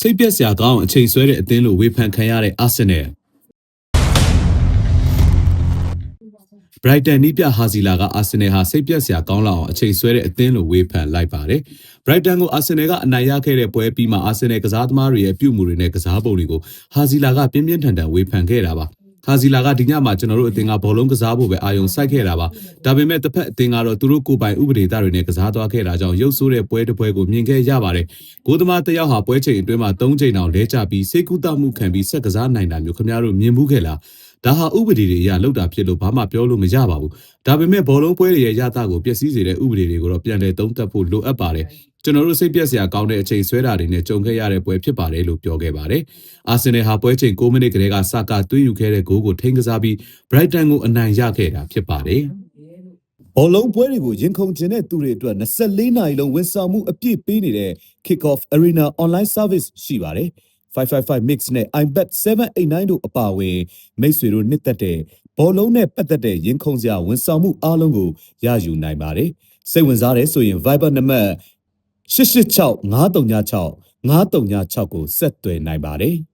စိတ်ပြက်စရာကောင်းအချိန်ဆွဲတဲ့အသင်းလိုဝေဖန်ခံရတဲ့အာဆင်နယ်ဘရိုက်တန်နီးပြဟာစီလာကအာဆင်နယ်ဟာစိတ်ပြက်စရာကောင်းလောက်အောင်အချိန်ဆွဲတဲ့အသင်းလိုဝေဖန်လိုက်ပါတယ်။ဘရိုက်တန်ကိုအာဆင်နယ်ကအနိုင်ရခဲ့တဲ့ပွဲပြီးမှအာဆင်နယ်ကစားသမားတွေရဲ့ပြုမှုတွေနဲ့ကစားပုံတွေကိုဟာစီလာကပြင်းပြင်းထန်ထန်ဝေဖန်ခဲ့တာပါ။ဟာစီလာကဒီညမှာကျွန်တော်တို့အသင်းကဘောလုံးကစားဖို့ပဲအာရုံစိုက်ခဲ့တာပါ။ဒါပေမဲ့တစ်ဖက်အသင်းကတော့သူတို့ကိုယ်ပိုင်ဥပဒေသားတွေနဲ့ကစားသွားခဲ့တာကြောင့်ရုပ်ဆိုးတဲ့ပွဲတစ်ပွဲကိုမြင်ခဲ့ရပါတယ်။ဂိုးသမားတစ်ယောက်ဟာပွဲချိန်အတွင်းမှာ3ချိန်တောင်လဲကျပြီးစိတ်ကူးတမှုခံပြီးဆက်ကစားနိုင်တာမျိုးခင်ဗျားတို့မြင်မှုခဲ့လား။ဒါဟာဥပဒေတွေအရလောက်တာဖြစ်လို့ဘာမှပြောလို့မရပါဘူး။ဒါပေမဲ့ဘောလုံးပွဲတွေရဲ့ရတာကိုပျက်စီးစေတဲ့ဥပဒေတွေကိုတော့ပြန်လည်သုံးသပ်ဖို့လိုအပ်ပါတယ်။ကျွန်တော်တို့စိတ်ပြက်စရာကောင်းတဲ့အချိန်ဆွဲတာတွေနဲ့ကြုံခဲ့ရတဲ့ပွဲဖြစ်ပါတယ်လို့ပြောခဲ့ပါတယ်။အာဆင်နယ်ဟာပွဲချိန်6မိနစ်ကလေးကစကာသွင်းယူခဲ့တဲ့ဂိုးကိုထိန်းကစားပြီးဘရိုက်တန်ကိုအနိုင်ရခဲ့တာဖြစ်ပါတယ်။ဘောလုံးပွဲတွေကိုရင်ခုန်ကျင်တဲ့သူတွေအတွက်24နာရီလုံးဝန်ဆောင်မှုအပြည့်ပေးနေတဲ့ Kick-Off Arena Online Service ရှိပါတယ်။ 555 Mix နဲ့ iBet 789တို့အပါအဝင်မိတ်ဆွေတို့နှစ်သက်တဲ့ဘောလုံးနဲ့ပတ်သက်တဲ့ရင်ခုန်စရာဝန်ဆောင်မှုအားလုံးကိုရယူနိုင်ပါတယ်။စိတ်ဝင်စားတယ်ဆိုရင် Viber နံပါတ်886 536 536ကိုဆက်သွယ်နိုင်ပါတယ်။